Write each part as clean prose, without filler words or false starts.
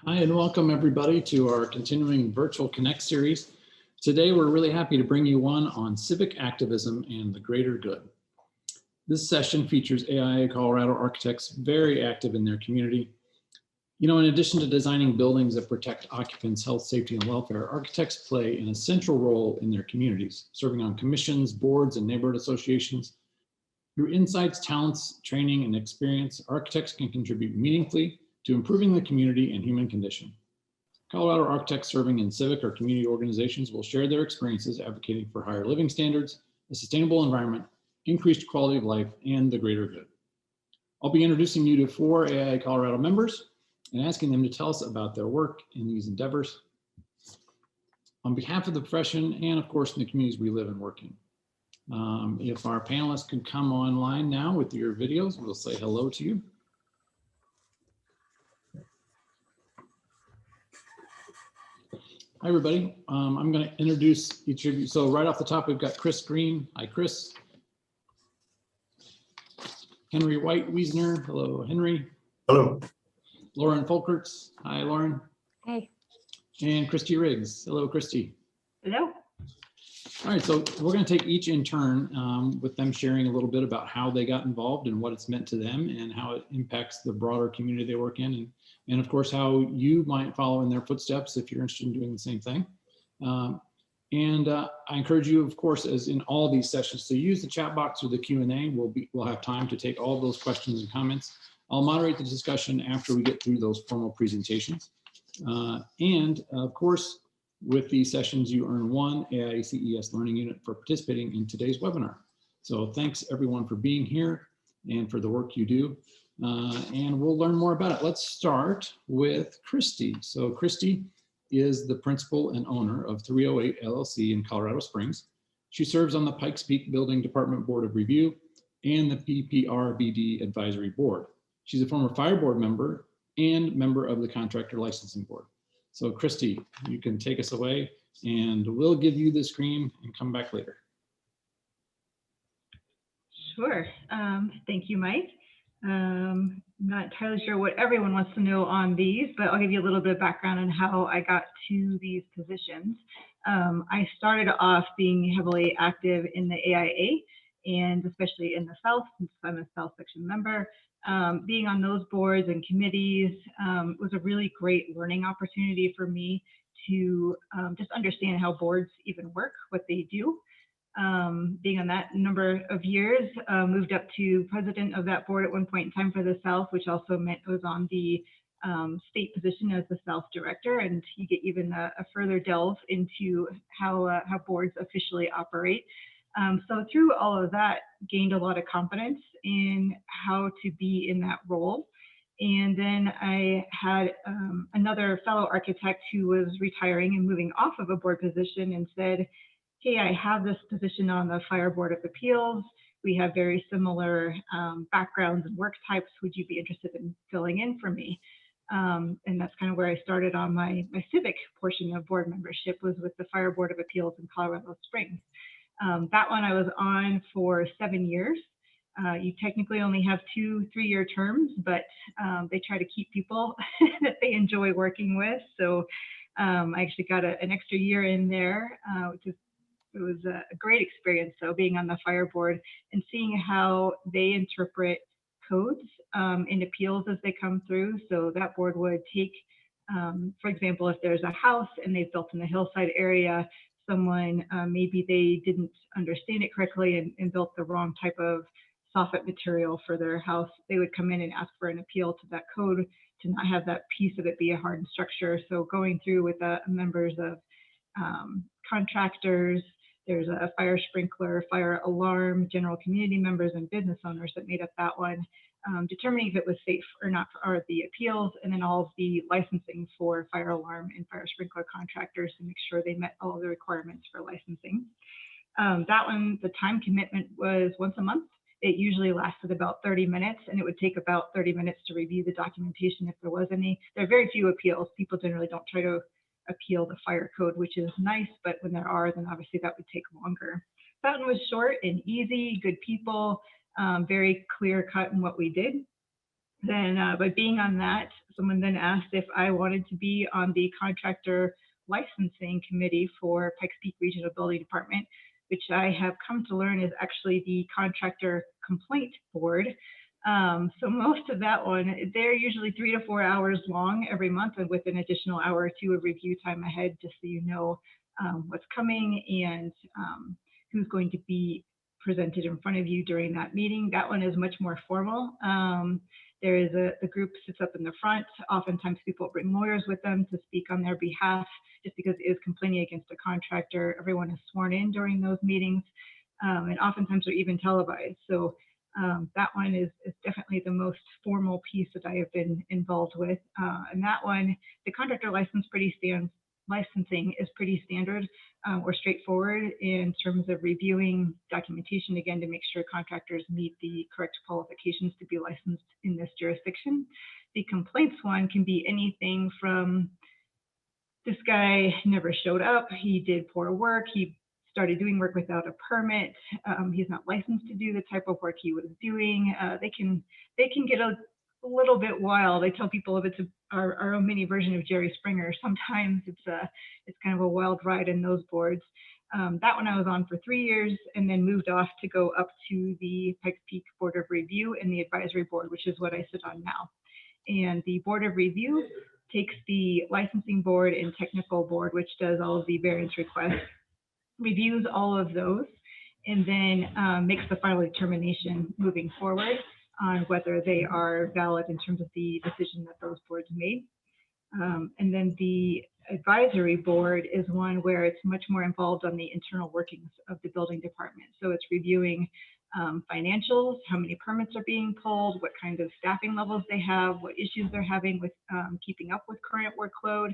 Hi, and welcome everybody to our continuing Virtual Connect series. Today, we're really happy to bring you one on civic activism and the greater good. This session features AIA Colorado architects very active in their community. You know, in addition to designing buildings that protect occupants' health, safety, and welfare, architects play an essential role in their communities, serving on commissions, boards, and neighborhood associations. Through insights, talents, training, and experience, architects can contribute meaningfully to improving the community and human condition. Colorado architects serving in civic or community organizations will share their experiences advocating for higher living standards, a sustainable environment, increased quality of life, and the greater good. I'll be introducing you to 4 AIA Colorado members and asking them to tell us about their work in these endeavors on behalf of the profession and, of course, in the communities we live and work in. If our panelists could come online now with your videos, we'll say hello to you. Hi, everybody. I'm going to introduce each of you. So right off the top, we've got Chris Green. Hi, Chris. Henry Reitwiesner. Hello, Henry. Hello. Lauren Folkerts. Hi, Lauren. Hey. And Christy Riggs. Hello, Christy. Hello. All right, so we're going to take each in turn with them sharing a little bit about how they got involved and what it's meant to them and how it impacts the broader community they work in. And of course, how you might follow in their footsteps if you're interested in doing the same thing. I encourage you, of course, as in all these sessions, to use the chat box or the Q&A. We'll have time to take all of those questions and comments. I'll moderate the discussion after we get through those formal presentations. And of course, with these sessions, you earn 1 AIA CES Learning Unit for participating in today's webinar. So thanks everyone for being here and for the work you do. And we'll learn more about it. Let's start with Christy. So Christy is the principal and owner of 308 LLC in Colorado Springs. She serves on the Pikes Peak Building Department Board of Review and the PPRBD Advisory Board. She's a former fire board member and member of the Contractor Licensing Board. So Christy, you can take us away and we'll give you the screen and come back later. Sure. Thank you, Mike. Not entirely sure what everyone wants to know on these, but I'll give you a little bit of background on how I got to these positions. I started off being heavily active in the AIA and especially in the South, since I'm a South Section member. Being on those boards and committees was a really great learning opportunity for me to just understand how boards even work, what they do. Being on that number of years, moved up to president of that board at one point in time for the South, which also meant I was on the state position as the South director, and you get even a further delve into how boards officially operate. So through all of that, gained a lot of confidence in how to be in that role. And then I had another fellow architect who was retiring and moving off of a board position and said, hey, I have this position on the Fire Board of Appeals. We have very similar backgrounds and work types. Would you be interested in filling in for me? And that's kind of where I started on my civic portion of board membership, was with the Fire Board of Appeals in Colorado Springs. That one I was on for 7 years. You technically only have 2 3-year terms, but they try to keep people that they enjoy working with. So I actually got an extra year in there, it was a great experience. So being on the fire board and seeing how they interpret codes and appeals as they come through. So that board would take, for example, if there's a house and they've built in the hillside area, someone, maybe they didn't understand it correctly and built the wrong type of soffit material for their house, they would come in and ask for an appeal to that code to not have that piece of it be a hardened structure. So going through with the members of contractors, there's a fire sprinkler, fire alarm, general community members, and business owners that made up that one, determining if it was safe or not for the appeals, and then all of the licensing for fire alarm and fire sprinkler contractors to make sure they met all of the requirements for licensing. That one, the time commitment was once a month. It usually lasted about 30 minutes, and it would take about 30 minutes to review the documentation if there was any. There are very few appeals. People generally don't try to appeal the fire code, which is nice, but when there are, then obviously that would take longer. That one was short and easy, good people, very clear cut in what we did. Then by being on that, someone then asked if I wanted to be on the contractor licensing committee for Pikes Peak Regional Building Department, which I have come to learn is actually the contractor complaint board. So most of that one, they're usually 3 to 4 hours long every month, and with an additional hour or two of review time ahead, just so you know what's coming and who's going to be presented in front of you during that meeting. That one is much more formal. There is the group sits up in the front. Oftentimes people bring lawyers with them to speak on their behalf, just because it is complaining against a contractor. Everyone is sworn in during those meetings, and oftentimes they're even televised. So that one is definitely the most formal piece that I have been involved with. And that one, the contractor licensing is pretty standard or straightforward in terms of reviewing documentation, again, to make sure contractors meet the correct qualifications to be licensed in this jurisdiction. The complaints one can be anything from, this guy never showed up, he did poor work, he started doing work without a permit, he's not licensed to do the type of work he was doing. They can get a little bit wild. I tell people if it's our own mini version of Jerry Springer, sometimes it's kind of a wild ride in those boards. That one I was on for 3 years and then moved off to go up to the Pikes Peak Board of Review and the advisory board, which is what I sit on now. And the Board of Review takes the licensing board and technical board, which does all of the variance requests, reviews all of those, and then makes the final determination moving forward on whether they are valid in terms of the decision that those boards made. And then the advisory board is one where it's much more involved on the internal workings of the building department. So it's reviewing financials, how many permits are being pulled, what kind of staffing levels they have, what issues they're having with keeping up with current workload.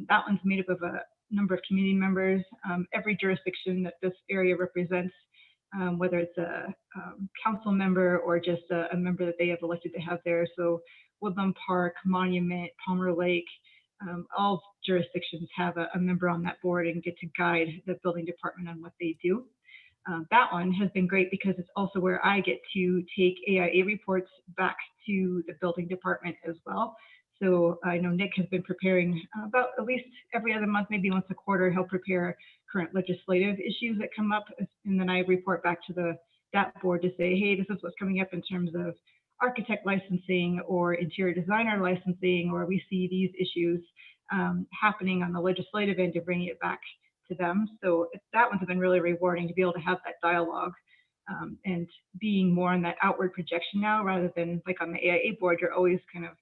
That one's made up of a number of community members. Every jurisdiction that this area represents, whether it's a council member or just a member that they have elected to have there. So Woodland Park, Monument, Palmer Lake, all jurisdictions have a member on that board and get to guide the building department on what they do. That one has been great because it's also where I get to take AIA reports back to the building department as well. So I know Nick has been preparing about at least every other month, maybe once a quarter, he'll prepare current legislative issues that come up. And then I report back to that board to say, hey, this is what's coming up in terms of architect licensing or interior designer licensing, or we see these issues happening on the legislative end, to bring it back to them. So that one's been really rewarding to be able to have that dialogue and being more on that outward projection now, rather than like on the AIA board, you're always kind of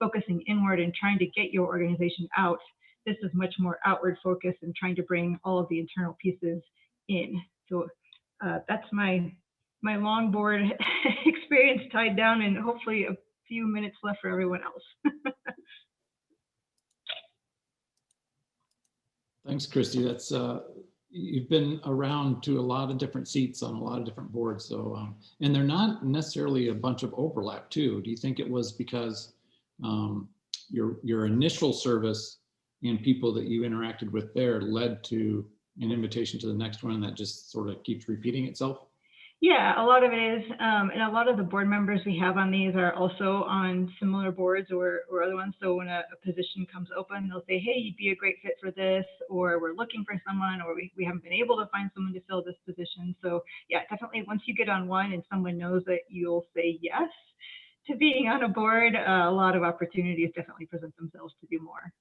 focusing inward and trying to get your organization out. This is much more outward focused and trying to bring all of the internal pieces in. So that's my long board experience tied down, and hopefully a few minutes left for everyone else. Thanks, Christy. That's you've been around to a lot of different seats on a lot of different boards. So, and they're not necessarily a bunch of overlap too. Do you think it was because your initial service and people that you interacted with there led to an invitation to the next one, and that just sort of keeps repeating itself? Yeah, a lot of it is, and a lot of the board members we have on these are also on similar boards or other ones. So when a position comes open, they'll say, hey, you'd be a great fit for this, or we're looking for someone, or we haven't been able to find someone to fill this position. So yeah, definitely once you get on one and someone knows that you'll say yes to being on a board, a lot of opportunities definitely present themselves to do more.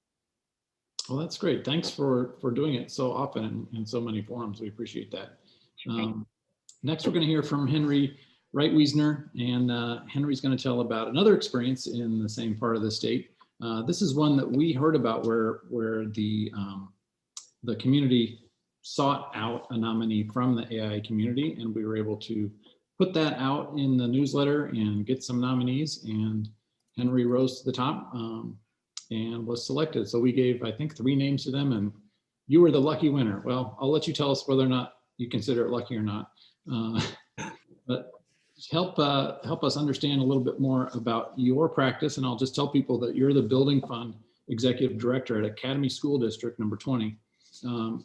Well, that's great. Thanks for doing it so often in so many forums. We appreciate that. Sure. Next, we're going to hear from Henry Reitwiesner, and Henry's going to tell about another experience in the same part of the state. This is one that we heard about where the community sought out a nominee from the AIA community, and we were able to put that out in the newsletter and get some nominees, and Henry rose to the top and was selected. So we gave, I think, 3 names to them, and you were the lucky winner. Well, I'll let you tell us whether or not you consider it lucky or not. But help us understand a little bit more about your practice. And I'll just tell people that you're the Building Fund Executive Director at Academy School District number 20.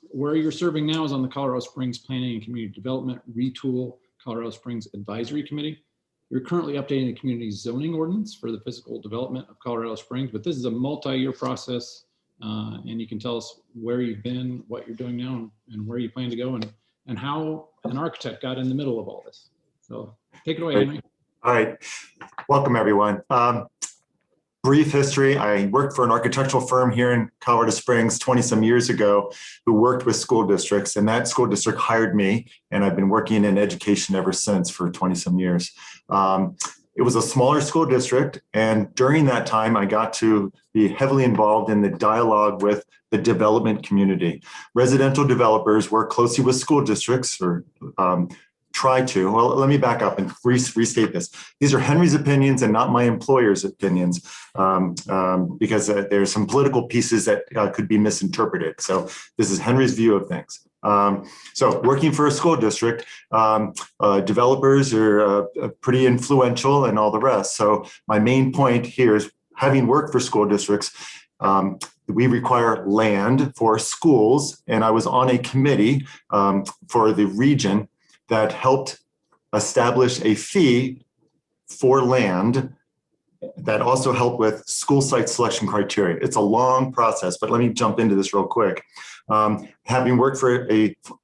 Where you're serving now is on the Colorado Springs Planning and Community Development Retool Colorado Springs Advisory Committee. You're currently updating the community zoning ordinance for the physical development of Colorado Springs, but this is a multi-year process, and you can tell us where you've been, what you're doing now, and where you plan to go, and how an architect got in the middle of all this. So take it away, Henry. All right, welcome everyone. Brief history, I worked for an architectural firm here in Colorado Springs 20 some years ago who worked with school districts, and that school district hired me, and I've been working in education ever since for 20 some years. It was a smaller school district, and during that time I got to be heavily involved in the dialogue with the development community. Residential developers work closely with school districts, or try to. Well, let me back up and restate this. These are Henry's opinions and not my employer's opinions, because there's some political pieces that could be misinterpreted. So this is Henry's view of things. So working for a school district, developers are pretty influential and all the rest. So my main point here is, having worked for school districts, we require land for schools, and I was on a committee for the region that helped establish a fee for land that also helped with school site selection criteria. It's a long process, but let me jump into this real quick. Having worked for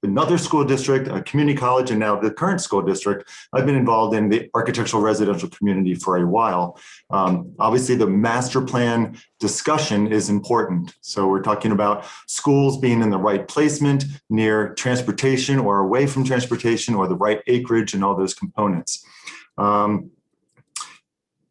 another school district, a community college, and now the current school district, I've been involved in the architectural residential community for a while. Obviously, the master plan discussion is important. So we're talking about schools being in the right placement, near transportation or away from transportation, or the right acreage and all those components.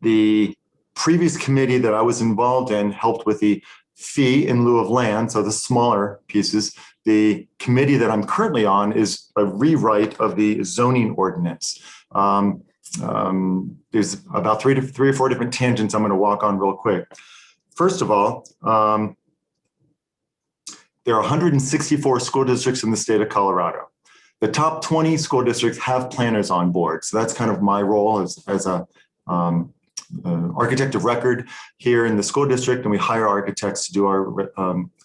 The previous committee that I was involved in helped with the fee in lieu of land, so the smaller pieces. The committee that I'm currently on is a rewrite of the zoning ordinance. There's about three or four different tangents I'm going to walk on real quick. First of all, there are 164 school districts in the state of Colorado. The top 20 school districts have planners on board. So that's kind of my role as a architect of record here in the school district, and we hire architects to do our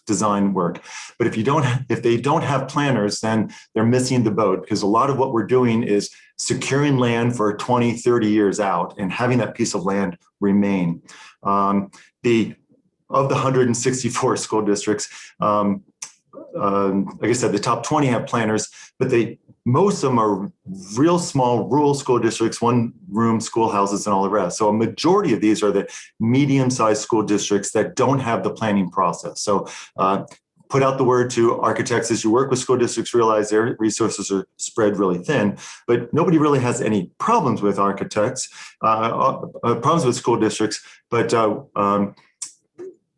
design work. But if they don't have planners, then they're missing the boat, because a lot of what we're doing is securing land for 20, 30 years out and having that piece of land remain. Of the 164 school districts, like I said, the top 20 have planners, but most of them are real small rural school districts, one-room schoolhouses and all the rest. So a majority of these are the medium-sized school districts that don't have the planning process. So put out the word to architects as you work with school districts, realize their resources are spread really thin, but nobody really has any problems with architects, problems with school districts, but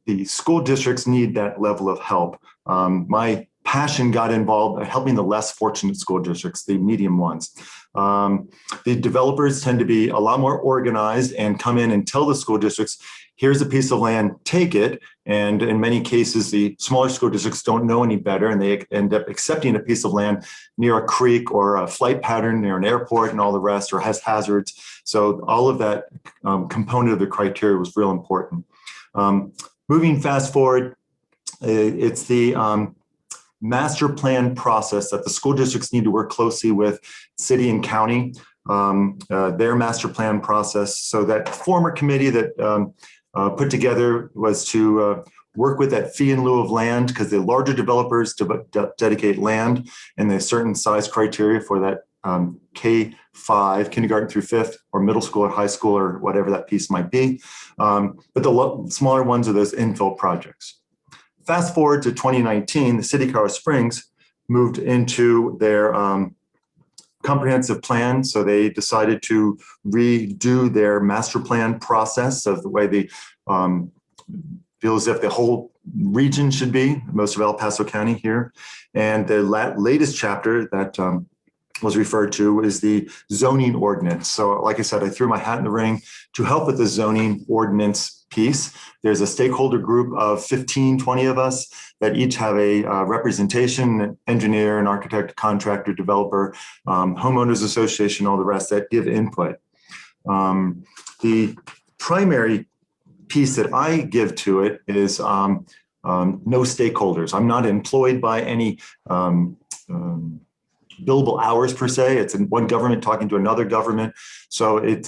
the school districts need that level of help. My passion got involved helping the less fortunate school districts, the medium ones. The developers tend to be a lot more organized and come in and tell the school districts, here's a piece of land, take it. And in many cases, the smaller school districts don't know any better, and they end up accepting a piece of land near a creek or a flight pattern near an airport and all the rest, or has hazards. So all of that component of the criteria was real important. Moving fast forward, it's the master plan process that the school districts need to work closely with city and county, their master plan process. So that former committee that put together was to work with that fee in lieu of land, because the larger developers dedicate land and there's certain size criteria for that K-5, kindergarten through fifth, or middle school or high school, or whatever that piece might be. But the smaller ones are those infill projects. Fast forward to 2019, the city of Colorado Springs moved into their comprehensive plan. So they decided to redo their master plan process of the way they feel as if the whole region should be, most of El Paso County here. And the latest chapter that was referred to is the zoning ordinance. So like I said, I threw my hat in the ring to help with the zoning ordinance piece. There's a stakeholder group of 15, 20 of us that each have a representation, an engineer, an architect, contractor, developer, homeowners association, all the rest that give input. The primary piece that I give to it is no stakeholders. I'm not employed by any billable hours per se. It's in one government talking to another government. So it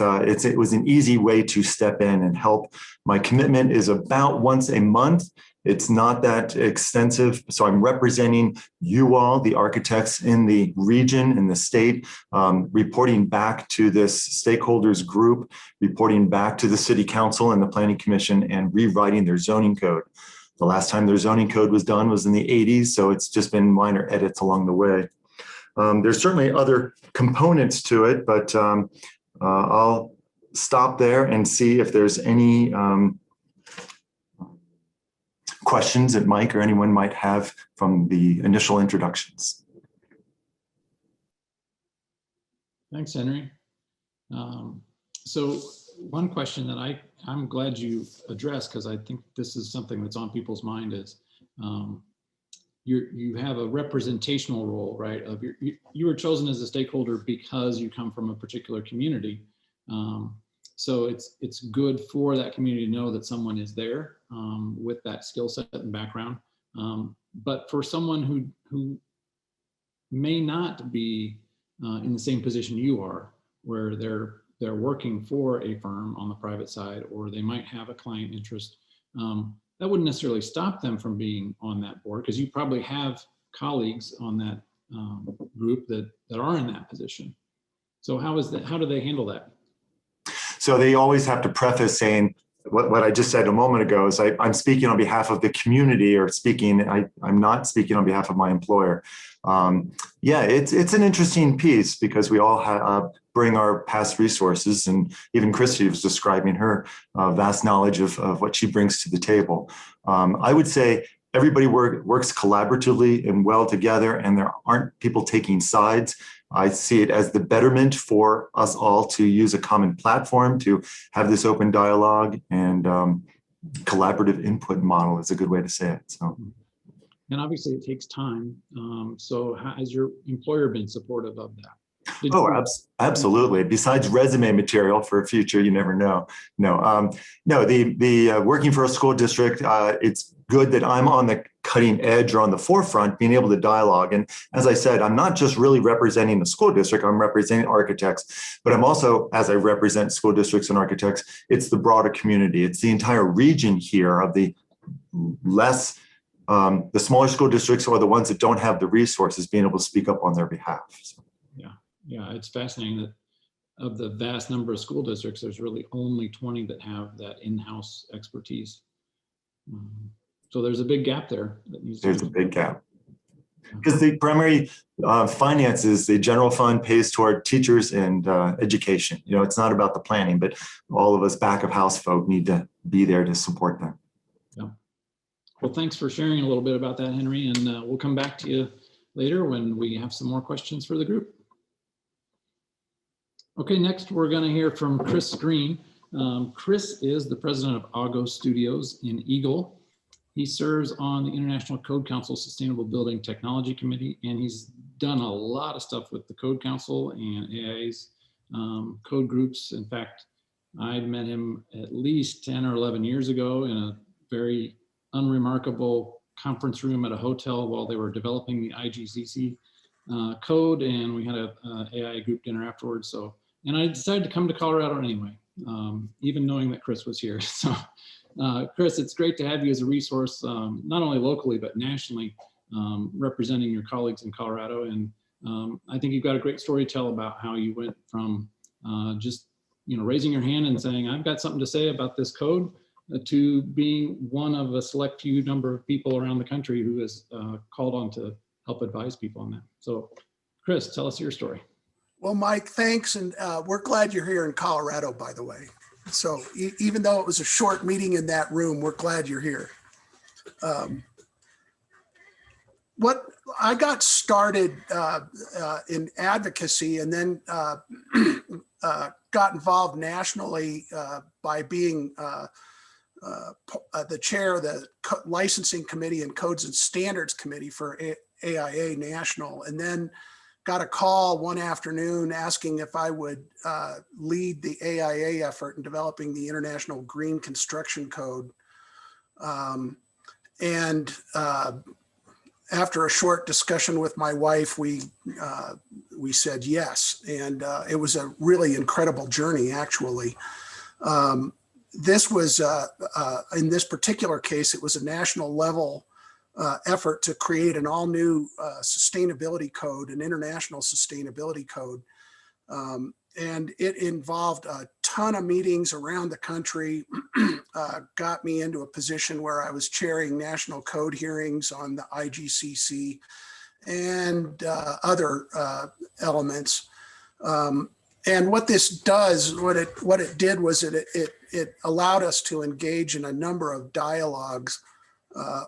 was an easy way to step in and help. My commitment is about once a month. It's not that extensive. So I'm representing you all, the architects in the region, in the state, reporting back to this stakeholders group, reporting back to the city council and the planning commission, and rewriting their zoning code. The last time their zoning code was done was in the 80s. So it's just been minor edits along the way. There's certainly other components to it, but I'll stop there and see if there's any questions that Mike or anyone might have from the initial introductions. Thanks, Henry. So one question that I'm glad you addressed, because I think this is something that's on people's mind, is you have a representational role, right? Of you were chosen as a stakeholder because you come from a particular community. So it's good for that community to know that someone is there with that skill set and background. But for someone who may not be in the same position you are, where they're working for a firm on the private side, or they might have a client interest, that wouldn't necessarily stop them from being on that board, because you probably have colleagues on that group that are in that position. So how do they handle that? So they always have to preface saying, what I just said a moment ago is I'm speaking on behalf of the community, or I'm not speaking on behalf of my employer. Yeah, it's an interesting piece, because we all bring our past resources, and even Christy was describing her vast knowledge of what she brings to the table. I would say everybody works collaboratively and well together, and there aren't people taking sides. I see it as the betterment for us all to use a common platform, to have this open dialogue, and collaborative input model is a good way to say it. So, and obviously it takes time. So has your employer been supportive of that? Absolutely. Besides resume material for a future, you never know. No, the working for a school district, it's good that I'm on the cutting edge, or on the forefront, being able to dialogue. And as I said, I'm not just really representing the school district, I'm representing architects, but I'm also, as I represent school districts and architects, it's the broader community. It's the entire region here of the the smaller school districts, or the ones that don't have the resources, being able to speak up on their behalf. So. Yeah, it's fascinating that of the vast number of school districts, there's really only 20 that have that in-house expertise. So there's a big gap there. There's a big gap. Because the primary finances, the general fund pays toward teachers and education. You know, it's not about the planning, but all of us back of house folk need to be there to support them. Yeah. Well, thanks for sharing a little bit about that, Henry, and we'll come back to you later when we have some more questions for the group. Okay, next we're going to hear from Chris Green. Chris is the president of Augo Studios in Eagle. He serves on the International Code Council Sustainable Building Technology Committee, and he's done a lot of stuff with the Code Council and AIA's code groups. In fact, I met him at least 10 or 11 years ago in a very unremarkable conference room at a hotel while they were developing the IGCC code, and we had a AI group dinner afterwards. So, and I decided to come to Colorado anyway, even knowing that Chris was here. So, Chris, it's great to have you as a resource, not only locally, but nationally, representing your colleagues in Colorado. And I think you've got a great story to tell about how you went from just, raising your hand and saying, I've got something to say about this code, to being one of a select few number of people around the country who is called on to help advise people on that. So Chris, tell us your story. Well, Mike, thanks. And we're glad you're here in Colorado, by the way. So even though it was a short meeting in that room, we're glad you're here. What I got started in advocacy, and then got involved nationally by being the chair of the licensing committee and codes and standards committee for AIA National, and then got a call one afternoon asking if I would lead the AIA effort in developing the International Green Construction Code. And after a short discussion with my wife, we said yes, and it was a really incredible journey. Actually, this was in this particular case, it was a national level effort to create an all new sustainability code, an international sustainability code. And it involved a ton of meetings around the country, got me into a position where I was chairing national code hearings on the IGCC and other elements. And what this does, what it did was it allowed us to engage in a number of dialogues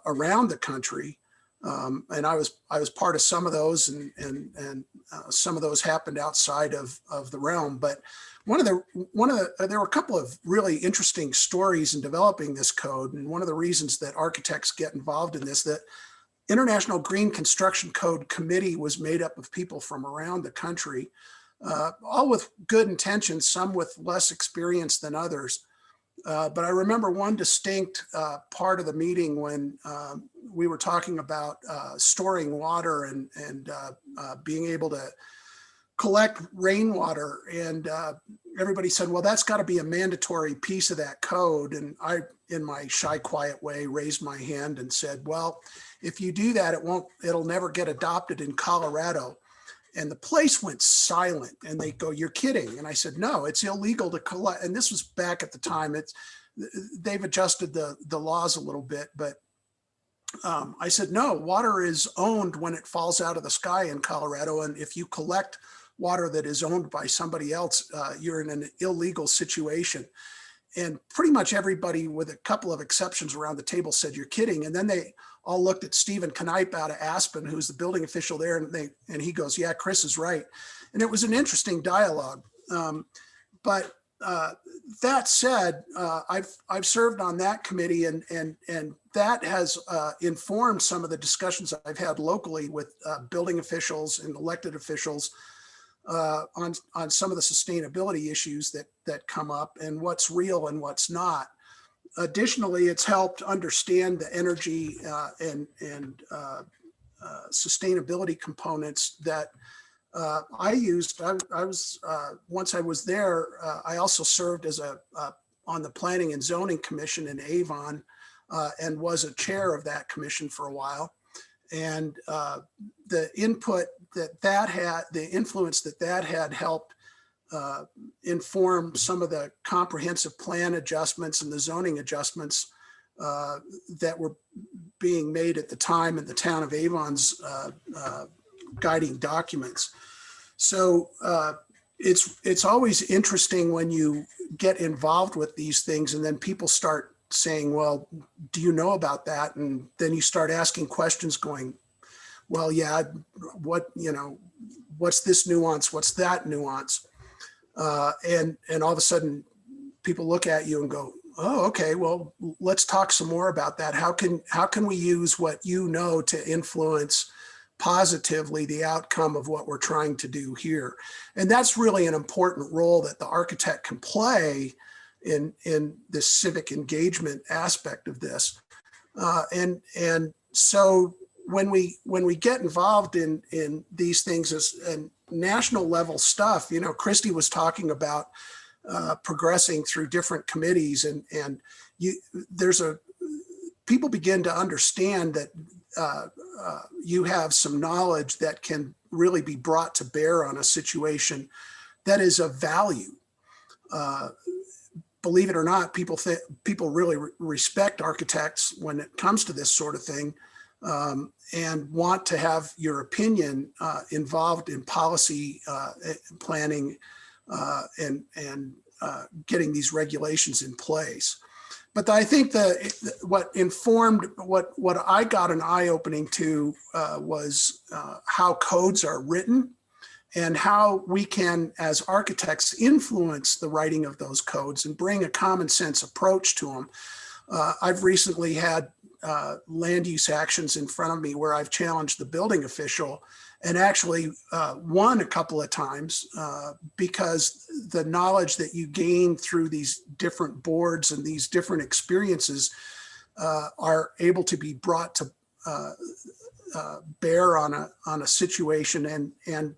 around the country. And I was part of some of those, and some of those happened outside of the realm. But there were a couple of really interesting stories in developing this code. And one of the reasons that architects get involved in this, that International Green Construction Code Committee was made up of people from around the country, all with good intentions, some with less experience than others. But I remember one distinct part of the meeting when we were talking about storing water and being able to collect rainwater. And everybody said, well, that's got to be a mandatory piece of that code. And I, in my shy, quiet way, raised my hand and said, well, if you do that, it'll never get adopted in Colorado. And the place went silent, and they go, you're kidding. And I said, no, it's illegal to collect. And this was back at the time. They've adjusted the laws a little bit, but I said, no, water is owned when it falls out of the sky in Colorado. And if you collect water that is owned by somebody else, you're in an illegal situation. And pretty much everybody, with a couple of exceptions around the table, said, you're kidding. And then they all looked at Stephen Knipe out of Aspen, who's the building official there, and he goes, yeah, Chris is right. And it was an interesting dialogue. But that said, I've served on that committee, and that has informed some of the discussions I've had locally with building officials and elected officials on some of the sustainability issues that come up and what's real and what's not. Additionally, it's helped understand the energy and sustainability components that I used. I was once I was there, I also served as on the Planning and Zoning Commission in Avon, and was a chair of that commission for a while. And the input that had, the influence that had helped inform some of the comprehensive plan adjustments and the zoning adjustments that were being made at the time in the town of Avon's guiding documents. So it's always interesting when you get involved with these things, and then people start saying, well, do you know about that? And then you start asking questions going, well, yeah, what's this nuance? What's that nuance? And all of a sudden people look at you and go, oh, okay, well, let's talk some more about that. How can we use what you know to influence positively the outcome of what we're trying to do here? And that's really an important role that the architect can play in this civic engagement aspect of this. And so when we get involved in these things and national level stuff, Christy was talking about progressing through different committees, and people begin to understand that you have some knowledge that can really be brought to bear on a situation that is of value. Believe it or not, people really respect architects when it comes to this sort of thing, and want to have your opinion involved in policy planning and getting these regulations in place. But I think what informed what I got an eye-opening to was how codes are written and how we can, as architects, influence the writing of those codes and bring a common sense approach to them. I've recently had land use actions in front of me where I've challenged the building official, and actually won a couple of times because the knowledge that you gain through these different boards and these different experiences are able to be brought bear on a situation, and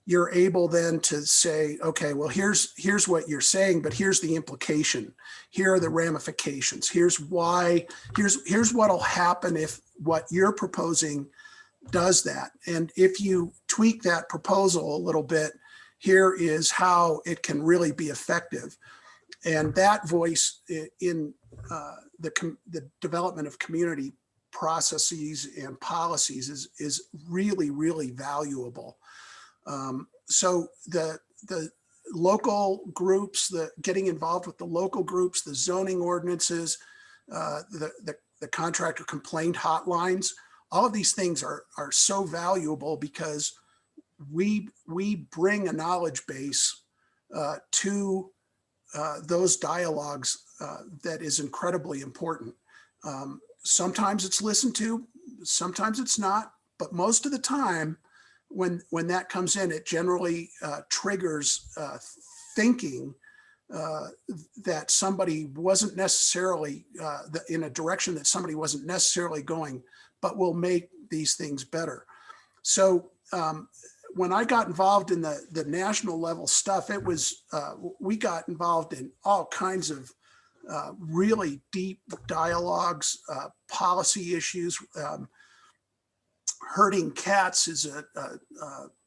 you're able then to say, okay, well, here's what you're saying, but here's the implication. Here are the ramifications. Here's why. Here's what'll happen if what you're proposing does that. And if you tweak that proposal a little bit, here is how it can really be effective. And that voice in the development of community processes and policies is really, really valuable. So the local groups, getting involved with the local groups, the zoning ordinances, the contractor complaint hotlines, all of these things are so valuable because we bring a knowledge base to those dialogues that is incredibly important. Sometimes it's listened to, sometimes it's not, but most of the time when that comes in, it generally triggers thinking that somebody wasn't necessarily in a direction that somebody wasn't necessarily going, but will make these things better. So when I got involved in the national level stuff, it was, we got involved in all kinds of really deep dialogues, policy issues. Herding cats is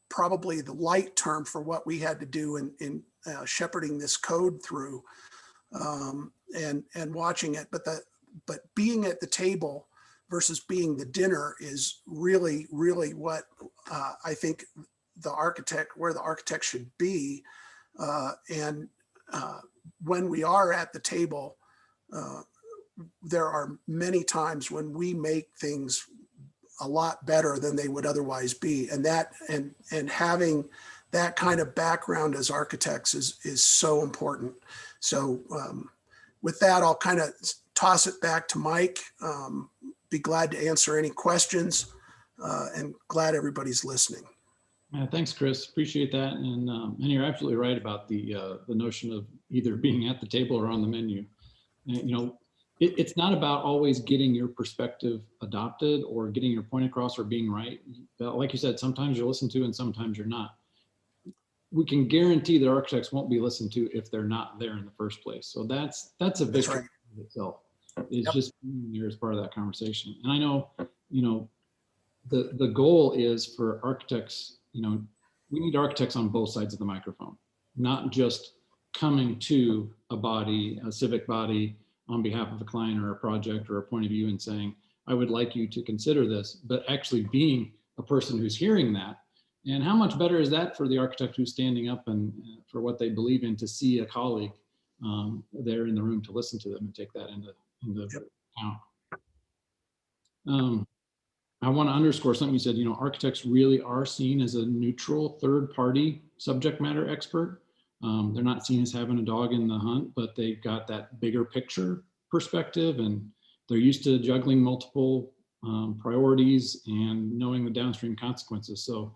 probably the light term for what we had to do in shepherding this code through and watching it. But being at the table versus being the dinner is really, really what I think where the architect should be. And when we are at the table, there are many times when we make things a lot better than they would otherwise be. And having that kind of background as architects is so important. So with that, I'll kind of toss it back to Mike. Be glad to answer any questions and glad everybody's listening. Yeah, thanks, Chris. Appreciate that. And you're absolutely right about the notion of either being at the table or on the menu. And, you know, it's not about always getting your perspective adopted or getting your point across or being right. Like you said, sometimes you're listened to and sometimes you're not. We can guarantee that architects won't be listened to if they're not there in the first place. So that's a victory in itself. It's just being there as part of that conversation. And I know, you know, the goal is for architects, you know, we need architects on both sides of the microphone, not just coming to a body, a civic body, on behalf of a client or a project or a point of view and saying, I would like you to consider this, but actually being a person who's hearing that. And how much better is that for the architect who's standing up and for what they believe in, to see a colleague there in the room to listen to them and take that into account. I want to underscore something you said. You know, architects really are seen as a neutral third-party subject matter expert. They're not seen as having a dog in the hunt, but they've got that bigger picture perspective, and they're used to juggling multiple priorities and knowing the downstream consequences. So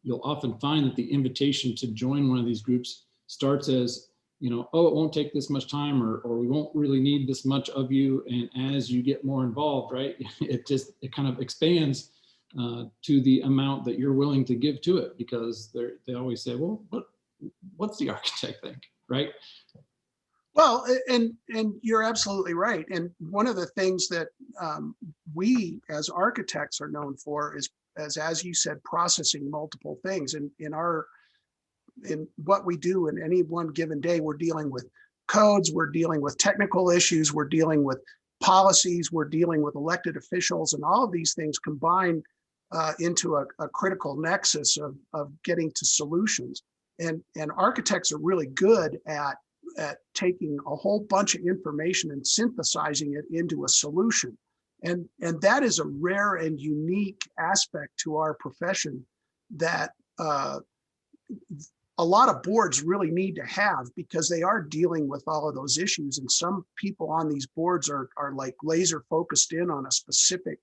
you'll often find that the invitation to join one of these groups starts as, you know, oh, it won't take this much time, or we won't really need this much of you. And as you get more involved, right, it kind of expands to the amount that you're willing to give to it, because they always say, well, what's the architect think, right? Well, and you're absolutely right. And one of the things that we as architects are known for is, as you said, processing multiple things. And in what we do in any one given day, we're dealing with codes, we're dealing with technical issues, we're dealing with policies, we're dealing with elected officials, and all of these things combine into a critical nexus of getting to solutions. And architects are really good at taking a whole bunch of information and synthesizing it into a solution. And that is a rare and unique aspect to our profession that a lot of boards really need to have, because they are dealing with all of those issues. And some people on these boards are like laser focused in on a specific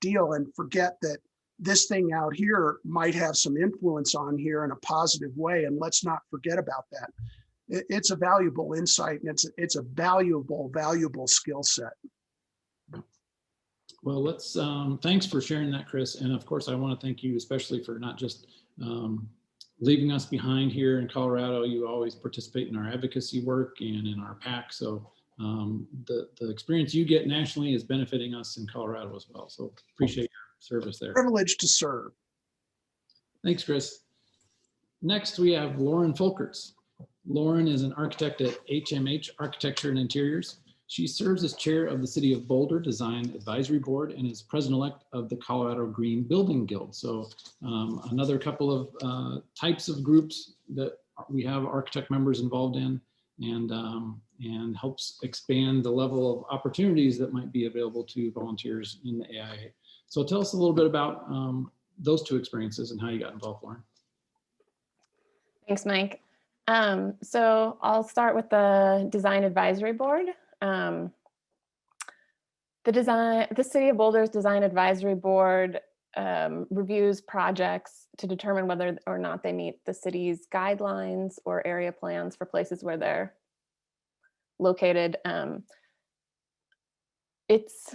deal and forget that this thing out here might have some influence on here in a positive way. And let's not forget about that. It's a valuable insight, and it's a valuable skill set. Well, let's, thanks for sharing that, Chris. And of course, I want to thank you especially for not just leaving us behind here in Colorado. You always participate in our advocacy work and in our PAC. So the experience you get nationally is benefiting us in Colorado as well. So appreciate your service there. Privileged to serve. Thanks, Chris. Next, we have Lauren Folkerts. Lauren is an architect at HMH Architecture and Interiors. She serves as chair of the City of Boulder Design Advisory Board and is president-elect of the Colorado Green Building Guild. So another couple of types of groups that we have architect members involved in, and helps expand the level of opportunities that might be available to volunteers in the AIA. So tell us a little bit about those two experiences and how you got involved, Lauren. Thanks, Mike. So I'll start with the Design Advisory Board. The City of Boulder's Design Advisory Board reviews projects to determine whether or not they meet the city's guidelines or area plans for places where they're located. It's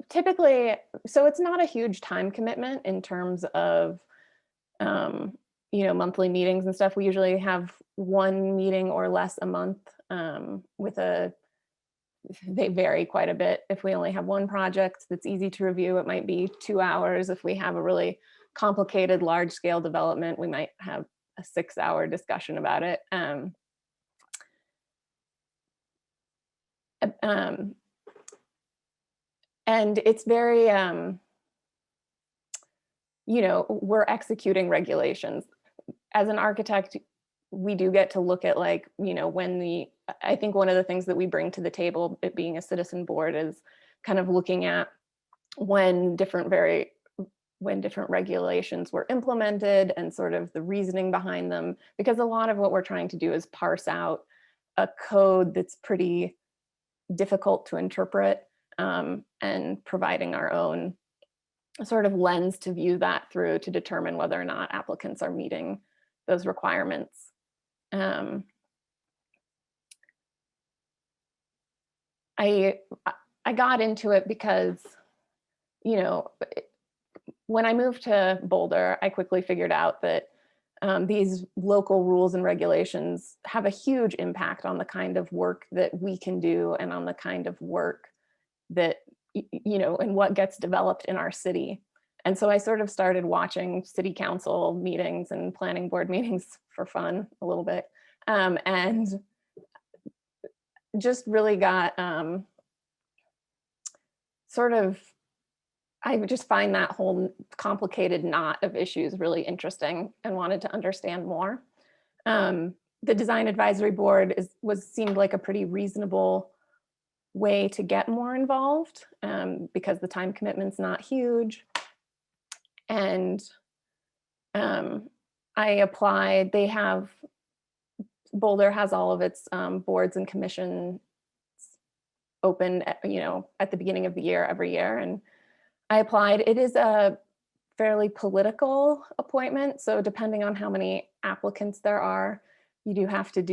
typically, so it's not a huge time commitment in terms of monthly meetings and stuff. We usually have one meeting or less a month. They vary quite a bit. If we only have one project that's easy to review, it might be 2 hours. If we have a really complicated large scale development, we might have a 6-hour discussion about it. And it's very, we're executing regulations. As an architect, we do get to look at I think one of the things that we bring to the table, it being a citizen board, is kind of looking at when different regulations were implemented and sort of the reasoning behind them, because a lot of what we're trying to do is parse out a code that's pretty difficult to interpret, and providing our own sort of lens to view that through to determine whether or not applicants are meeting those requirements. I got into it because, when I moved to Boulder, I quickly figured out that these local rules and regulations have a huge impact on the kind of work that we can do and on the kind of work that, and what gets developed in our city. And so I sort of started watching city council meetings and planning board meetings for fun a little bit, and just really got I just find that whole complicated knot of issues really interesting and wanted to understand more. The Design Advisory Board seemed like a pretty reasonable way to get more involved, because the time commitment's not huge. And I applied. Boulder has all of its boards and commissions open at the beginning of the year every year, and I applied. It is a fairly political appointment, so depending on how many applicants there are, you do have to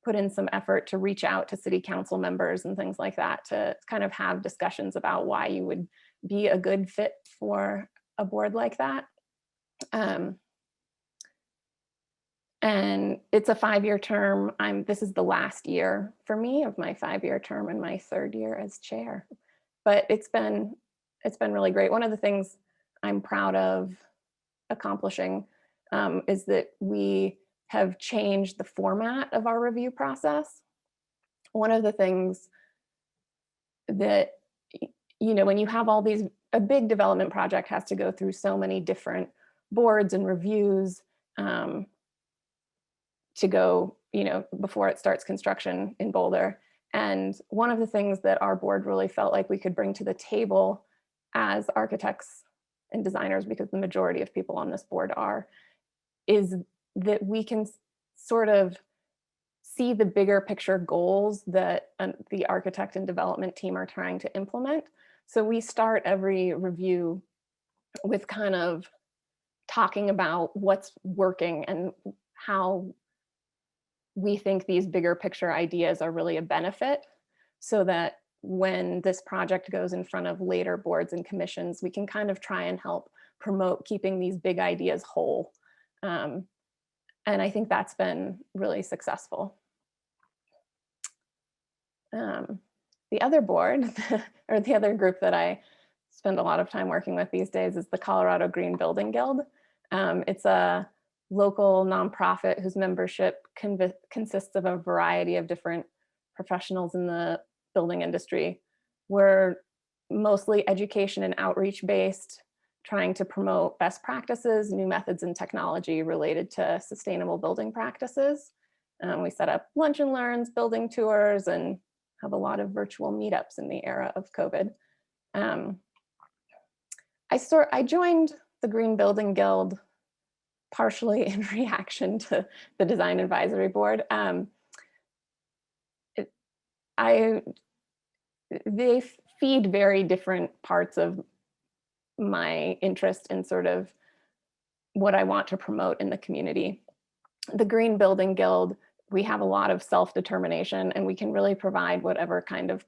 put in some effort to reach out to city council members and things like that to kind of have discussions about why you would be a good fit for a board like that. And it's a 5-year term. This is the last year for me of my 5-year term and my 3rd year as chair. But it's been really great. One of the things I'm proud of accomplishing is that we have changed the format of our review process. One of the things that, when you have a big development project has to go through so many different boards and reviews to go, before it starts construction in Boulder. And one of the things that our board really felt like we could bring to the table as architects and designers, because the majority of people on this board is that we can sort of see the bigger picture goals that the architect and development team are trying to implement. So we start every review with kind of talking about what's working and how we think these bigger picture ideas are really a benefit, so that when this project goes in front of later boards and commissions, we can kind of try and help promote keeping these big ideas whole. And I think that's been really successful. The other board, or the other group that I spend a lot of time working with these days, is the Colorado Green Building Guild. It's a local nonprofit whose membership consists of a variety of different professionals in the building industry. We're mostly education and outreach based, trying to promote best practices, new methods and technology related to sustainable building practices. We set up lunch and learns, building tours, and have a lot of virtual meetups in the era of COVID. I joined the Green Building Guild partially in reaction to the Design Advisory Board. They feed very different parts of my interest in sort of what I want to promote in the community. The Green Building Guild, we have a lot of self-determination, and we can really provide whatever kind of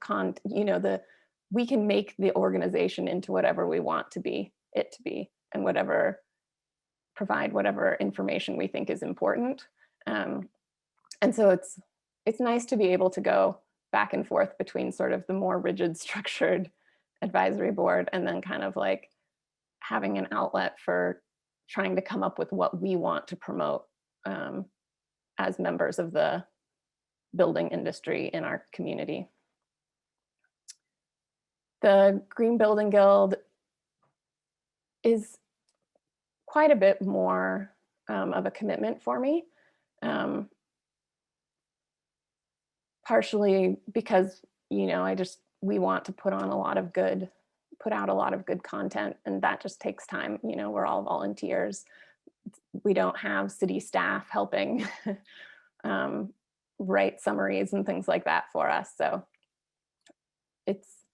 we can make the organization into whatever we want it to be, and provide whatever information we think is important. And so it's nice to be able to go back and forth between sort of the more rigid, structured advisory board, and then kind of like having an outlet for trying to come up with what we want to promote as members of the building industry in our community. The Green Building Guild is quite a bit more of a commitment for me, partially because, we want to put out a lot of good content, and that just takes time. We're all volunteers. We don't have city staff helping write summaries and things like that for us. So it's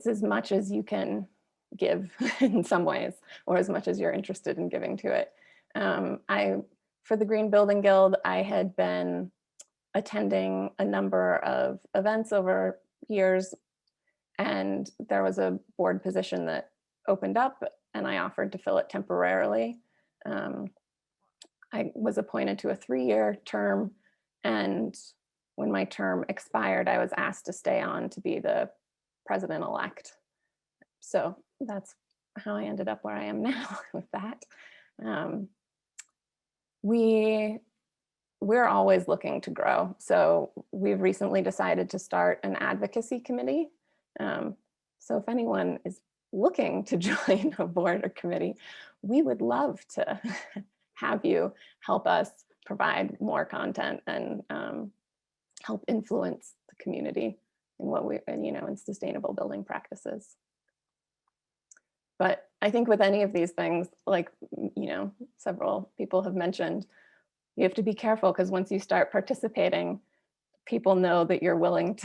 as much as you can give in some ways, or as much as you're interested in giving to it. For the Green Building Guild, I had been attending a number of events over years, and there was a board position that opened up, and I offered to fill it temporarily. I was appointed to a 3-year term, and when my term expired, I was asked to stay on to be the president-elect. So that's how I ended up where I am now with that. We're always looking to grow. So we've recently decided to start an advocacy committee. So if anyone is looking to join a board or committee, we would love to have you help us provide more content and help influence the community in sustainable building practices. But I think with any of these things, like, several people have mentioned, you have to be careful, because once you start participating, people know that you're willing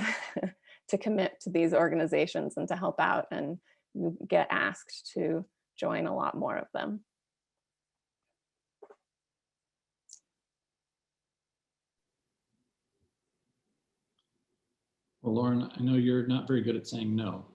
to commit to these organizations and to help out, and you get asked to join a lot more of them. Well, Lauren, I know you're not very good at saying no,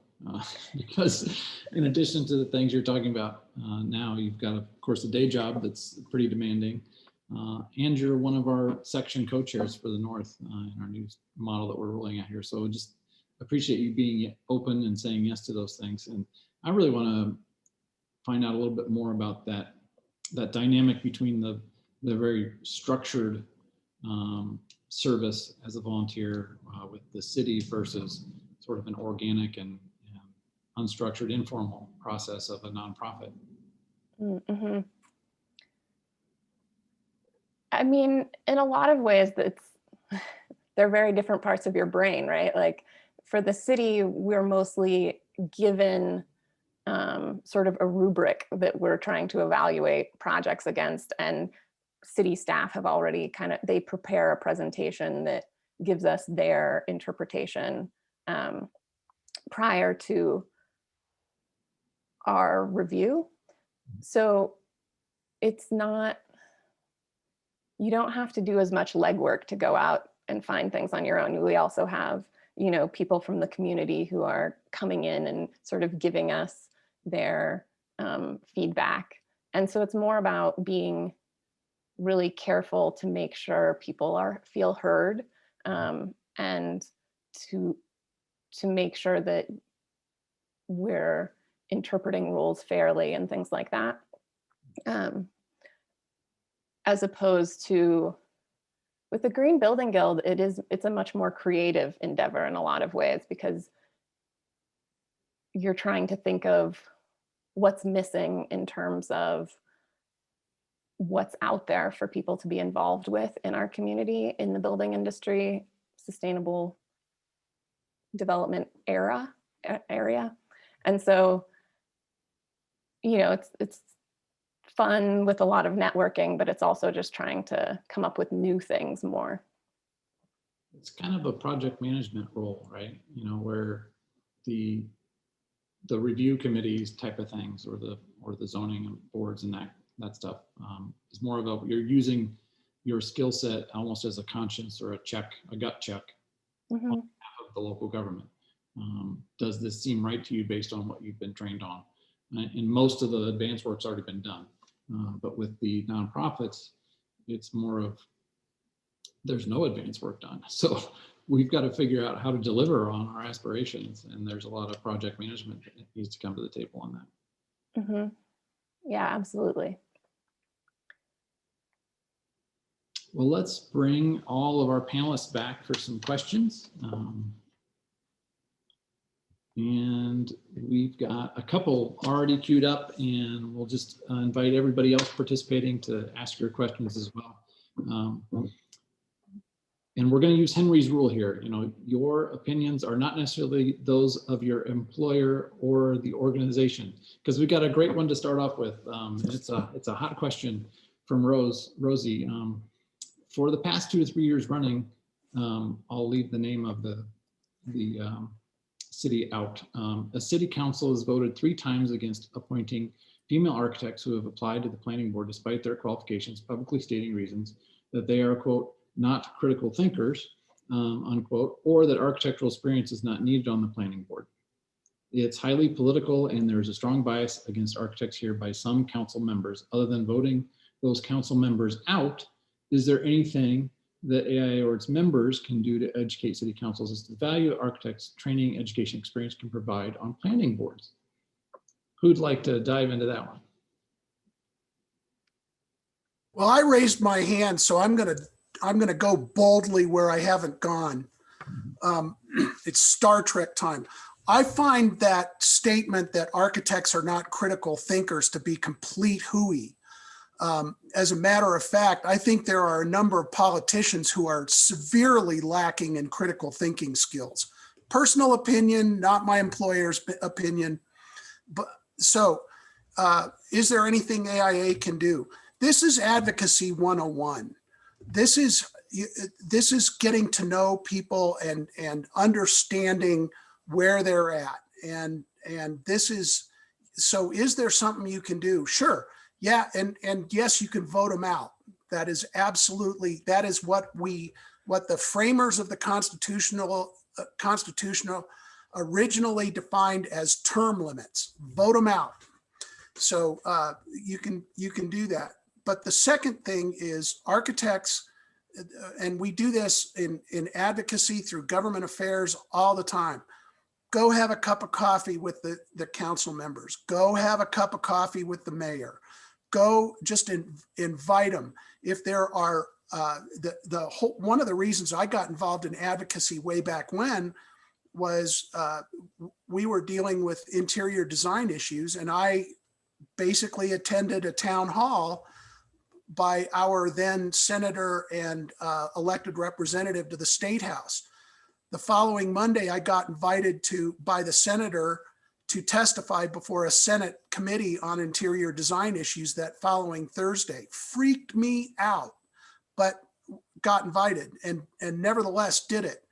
because in addition to the things you're talking about now, you've got, of course, a day job that's pretty demanding, and you're one of our section co-chairs for the North in our new model that we're rolling out here. So just appreciate you being open and saying yes to those things. And I really want to find out a little bit more about that dynamic between the very structured service as a volunteer with the city versus sort of an organic and unstructured, informal process of a nonprofit. Mm-hmm. I mean, in a lot of ways, they're very different parts of your brain, right? Like for the city, we're mostly given sort of a rubric that we're trying to evaluate projects against, and city staff have already they prepare a presentation that gives us their interpretation prior to our review. So it's not, you don't have to do as much legwork to go out and find things on your own. We also have, you know, people from the community who are coming in and sort of giving us their feedback. And so it's more about being really careful to make sure people feel heard, and to make sure that we're interpreting rules fairly and things like that. As opposed to with the Green Building Guild, it's a much more creative endeavor in a lot of ways, because you're trying to think of what's missing in terms of what's out there for people to be involved with in our community, in the building industry, sustainable development area. And so, you know, it's fun with a lot of networking, but it's also just trying to come up with new things more. It's kind of a project management role, right? You know, where the review committees type of things, or the zoning boards and that stuff is more of you're using your skill set almost as a conscience or a gut check on behalf of the local government. Does this seem right to you based on what you've been trained on? And most of the advanced work's already been done. But with the nonprofits, it's more of there's no advanced work done. So we've got to figure out how to deliver on our aspirations. And there's a lot of project management that needs to come to the table on that. Mm-hmm. Yeah, absolutely. Well, let's bring all of our panelists back for some questions. And we've got a couple already queued up, and we'll just invite everybody else participating to ask your questions as well. And we're going to use Henry's rule here. You know, your opinions are not necessarily those of your employer or the organization, because we've got a great one to start off with. It's a hot question from Rosie. For the past 2 to 3 years running, I'll leave the name of the city out. A city council has voted 3 times against appointing female architects who have applied to the planning board despite their qualifications, publicly stating reasons that they are, quote, not critical thinkers, unquote, or that architectural experience is not needed on the planning board. It's highly political, and there's a strong bias against architects here by some council members. Other than voting those council members out, is there anything that AIA or its members can do to educate city councils as to the value of architects' training, education, experience can provide on planning boards? Who'd like to dive into that one? Well, I raised my hand, so I'm gonna go boldly where I haven't gone. It's Star Trek time. I find that statement that architects are not critical thinkers to be complete hooey. As a matter of fact, I think there are a number of politicians who are severely lacking in critical thinking skills. Personal opinion, not my employer's opinion. But so, is there anything AIA can do? This is advocacy 101. This is getting to know people and understanding where they're at. And this is, so is there something you can do? Sure. Yeah, and yes, you can vote them out. That is absolutely, that is what the framers of the constitutional originally defined as term limits. Vote them out. So you can do that. But the second thing is architects, and we do this in advocacy through government affairs all the time. Go have a cup of coffee with the council members. Go have a cup of coffee with the mayor. Go just invite them. If there are one of the reasons I got involved in advocacy way back when was we were dealing with interior design issues, and I basically attended a town hall by our then senator and elected representative to the State House. The following Monday, I got invited by the senator to testify before a Senate committee on interior design issues that following Thursday. Freaked me out, but got invited and nevertheless did it.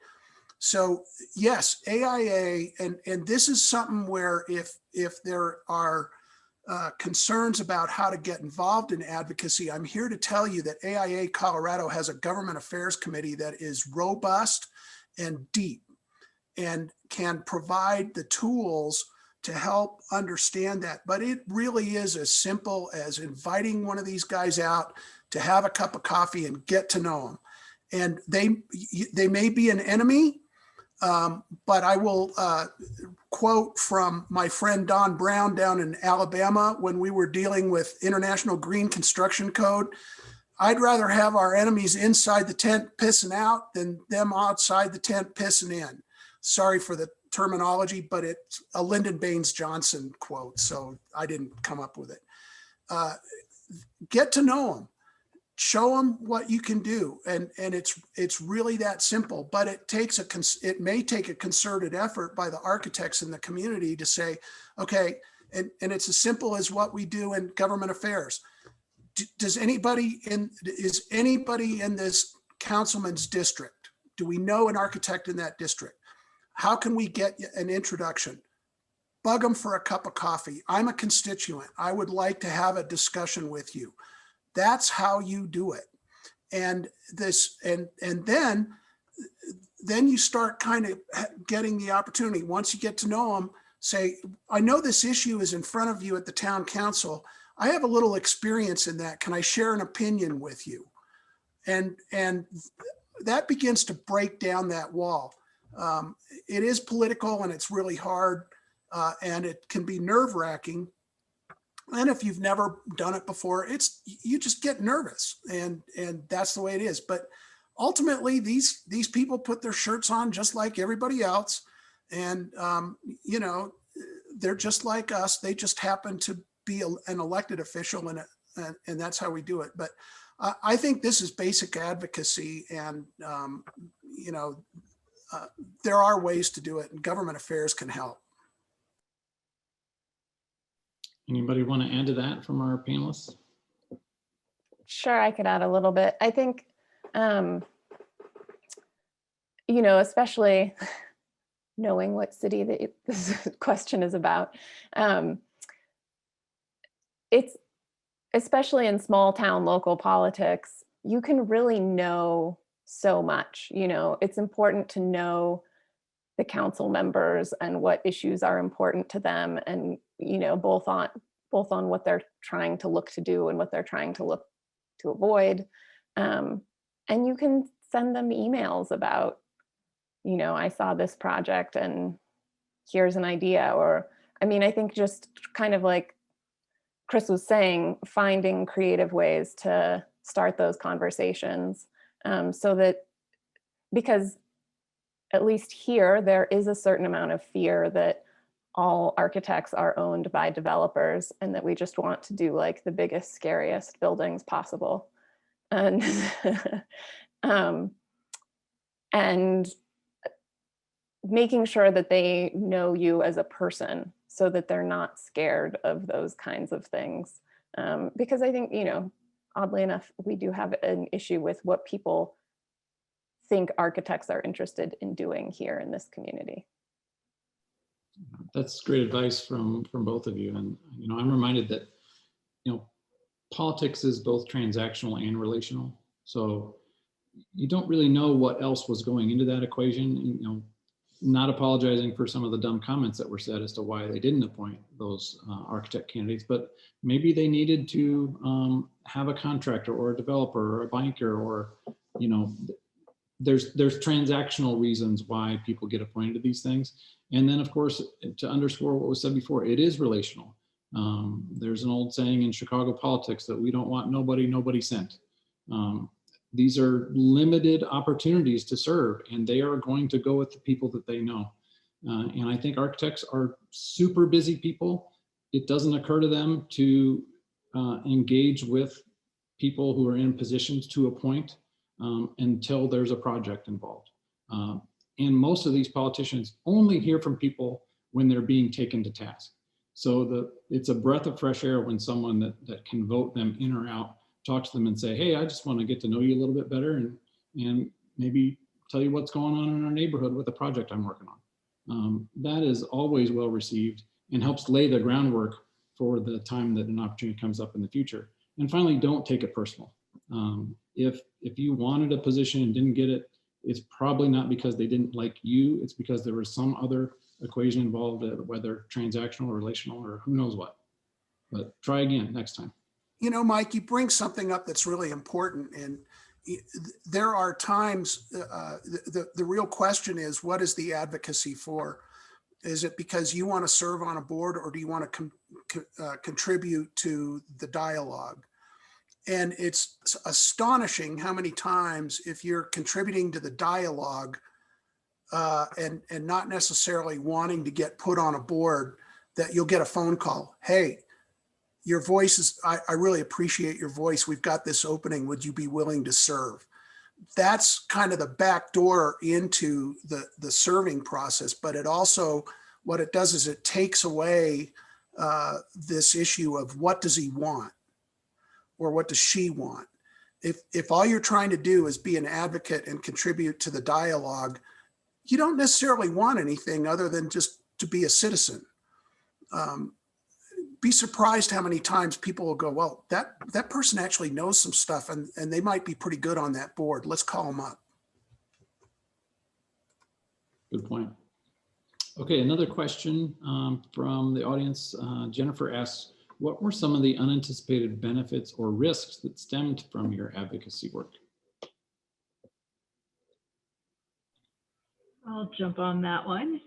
So yes, AIA, and this is something where if there are concerns about how to get involved in advocacy, I'm here to tell you that AIA Colorado has a government affairs committee that is robust and deep and can provide the tools to help understand that. But it really is as simple as inviting one of these guys out to have a cup of coffee and get to know them. And they may be an enemy, but I will quote from my friend Don Brown down in Alabama when we were dealing with International Green Construction Code. I'd rather have our enemies inside the tent pissing out than them outside the tent pissing in. Sorry for the terminology, but it's a Lyndon Baines Johnson quote, so I didn't come up with it. Get to know them. Show them what you can do, and it's really that simple. But it may take a concerted effort by the architects in the community to say, okay, and it's as simple as what we do in government affairs. Is anybody in this councilman's district? Do we know an architect in that district? How can we get an introduction? Bug them for a cup of coffee. I'm a constituent. I would like to have a discussion with you. That's how you do it. And then you start kind of getting the opportunity. Once you get to know them, say, I know this issue is in front of you at the town council. I have a little experience in that. Can I share an opinion with you? And that begins to break down that wall. It is political and it's really hard, and it can be nerve-wracking. And if you've never done it before, you just get nervous, and that's the way it is. But ultimately, these people put their shirts on just like everybody else, and they're just like us. They just happen to be an elected official, and that's how we do it. But I think this is basic advocacy, and there are ways to do it, and government affairs can help. Anybody want to add to that from our panelists? Sure, I could add a little bit. I think, especially knowing what city this question is about, it's especially in small town local politics, you can really know so much. It's important to know the council members and what issues are important to them, and both on what they're trying to look to do and what they're trying to look to avoid. And you can send them emails about, I saw this project and here's an idea. Or, I think just kind of like Chris was saying, finding creative ways to start those conversations, so that, because at least here, there is a certain amount of fear that all architects are owned by developers and that we just want to do like the biggest, scariest buildings possible. And, and making sure that they know you as a person so that they're not scared of those kinds of things. Because I think, oddly enough, we do have an issue with what people think architects are interested in doing here in this community. That's great advice from both of you. And, I'm reminded that, politics is both transactional and relational. So you don't really know what else was going into that equation, not apologizing for some of the dumb comments that were said as to why they didn't appoint those architect candidates, but maybe they needed to have a contractor or a developer or a banker, or, there's transactional reasons why people get appointed to these things. And then, of course, to underscore what was said before, it is relational. There's an old saying in Chicago politics that we don't want nobody sent. These are limited opportunities to serve, and they are going to go with the people that they know. And I think architects are super busy people. It doesn't occur to them to engage with people who are in positions to appoint until there's a project involved. And most of these politicians only hear from people when they're being taken to task. So it's a breath of fresh air when someone that can vote them in or out, talk to them and say, hey, I just want to get to know you a little bit better, and maybe tell you what's going on in our neighborhood with a project I'm working on. That is always well received and helps lay the groundwork for the time that an opportunity comes up in the future. And finally, don't take it personal. If you wanted a position and didn't get it, it's probably not because they didn't like you. It's because there was some other equation involved, whether transactional or relational or who knows what. But try again next time. You know, Mike, you bring something up that's really important. And there are times, the real question is, what is the advocacy for? Is it because you want to serve on a board, or do you want to contribute to the dialogue? And it's astonishing how many times, if you're contributing to the dialogue and not necessarily wanting to get put on a board, that you'll get a phone call. Hey, your voice is, I really appreciate your voice. We've got this opening. Would you be willing to serve? That's kind of the back door into the serving process. But it also, what it does is it takes away this issue of what does he want? Or what does she want? If all you're trying to do is be an advocate and contribute to the dialogue, you don't necessarily want anything other than just to be a citizen. Be surprised how many times people will go, well, that person actually knows some stuff and they might be pretty good on that board. Let's call them up. Good point. Okay, another question from the audience. Jennifer asks, what were some of the unanticipated benefits or risks that stemmed from your advocacy work? I'll jump on that one.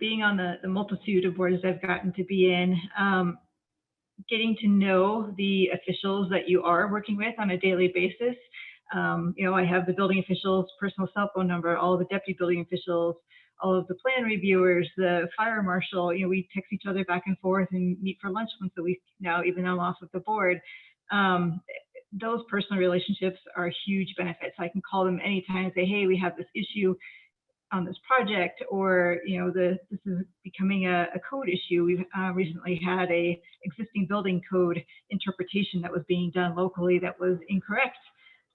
Being on the multitude of boards I've gotten to be in, getting to know the officials that you are working with on a daily basis. You know, I have the building officials' personal cell phone number, all of the deputy building officials, all of the plan reviewers, the fire marshal. You know, we text each other back and forth and meet for lunch once a week now, even though I'm off of the board. Those personal relationships are huge benefits. I can call them anytime and say, hey, we have this issue on this project, or, you know, this is becoming a code issue. We've recently had a existing building code interpretation that was being done locally that was incorrect.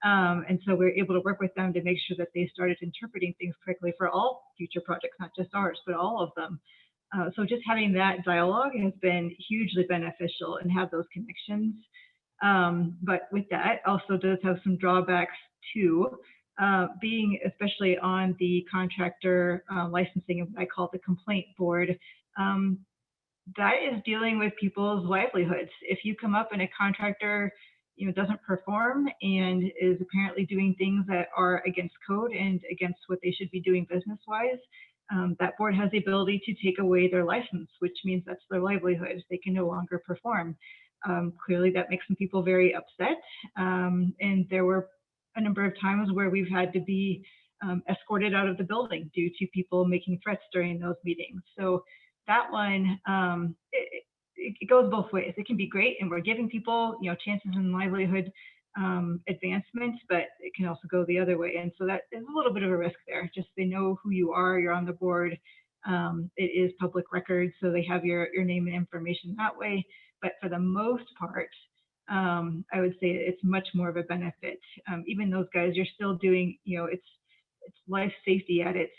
And so we're able to work with them to make sure that they started interpreting things correctly for all future projects, not just ours, but all of them. So just having that dialogue has been hugely beneficial and have those connections. But with that also does have some drawbacks too. Being especially on the contractor licensing, I call it the complaint board, that is dealing with people's livelihoods. If you come up and a contractor, you know, doesn't perform and is apparently doing things that are against code and against what they should be doing business-wise, that board has the ability to take away their license, which means that's their livelihood. They can no longer perform. Clearly, that makes some people very upset. And there were a number of times where we've had to be escorted out of the building due to people making threats during those meetings. So that one, it goes both ways. It can be great, and we're giving people, you know, chances in livelihood advancements, but it can also go the other way. And so that is a little bit of a risk there. Just they know who you are, you're on the board. It is public record, so they have your name and information that way. But for the most part, I would say it's much more of a benefit. Even those guys, you're still doing, you know, it's life safety at its,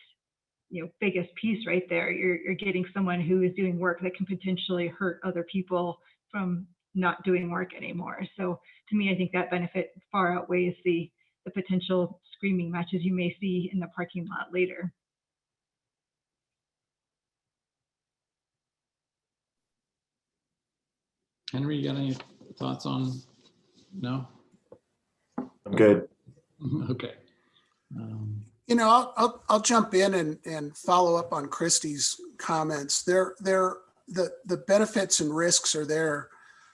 you know, biggest piece right there. You're getting someone who is doing work that can potentially hurt other people from not doing work anymore. So to me, I think that benefit far outweighs the potential screaming matches you may see in the parking lot later. Henry, you got any thoughts on? No? I'm good. Okay. You know, I'll jump in and follow up on Christy's comments. The benefits and risks are there,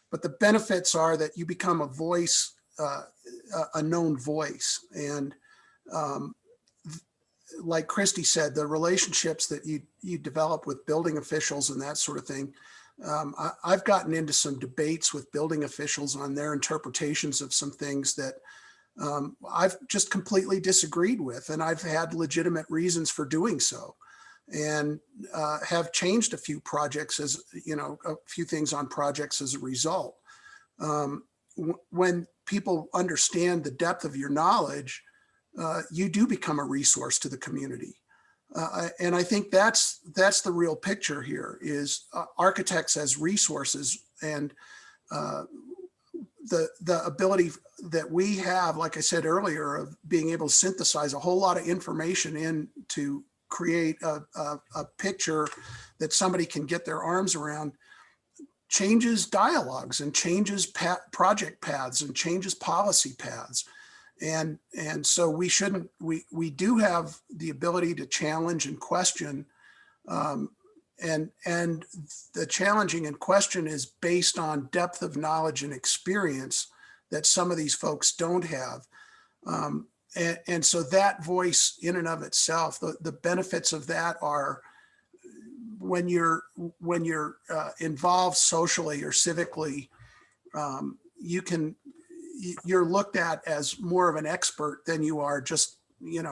but the benefits are that you become a voice, a known voice. And like Christy said, the relationships that you develop with building officials and that sort of thing. I've gotten into some debates with building officials on their interpretations of some things that I've just completely disagreed with, and I've had legitimate reasons for doing so, and have changed a few projects, as you know, a few things on projects as a result. When people understand the depth of your knowledge, you do become a resource to the community. And I think that's the real picture here is architects as resources, and the ability that we have, like I said earlier, of being able to synthesize a whole lot of information in to create a picture that somebody can get their arms around, changes dialogues and changes project paths and changes policy paths. And so we do have the ability to challenge and question, and the challenging and question is based on depth of knowledge and experience that some of these folks don't have. And so that voice in and of itself, the benefits of that are when you're involved socially or civically, you're looked at as more of an expert than you are just,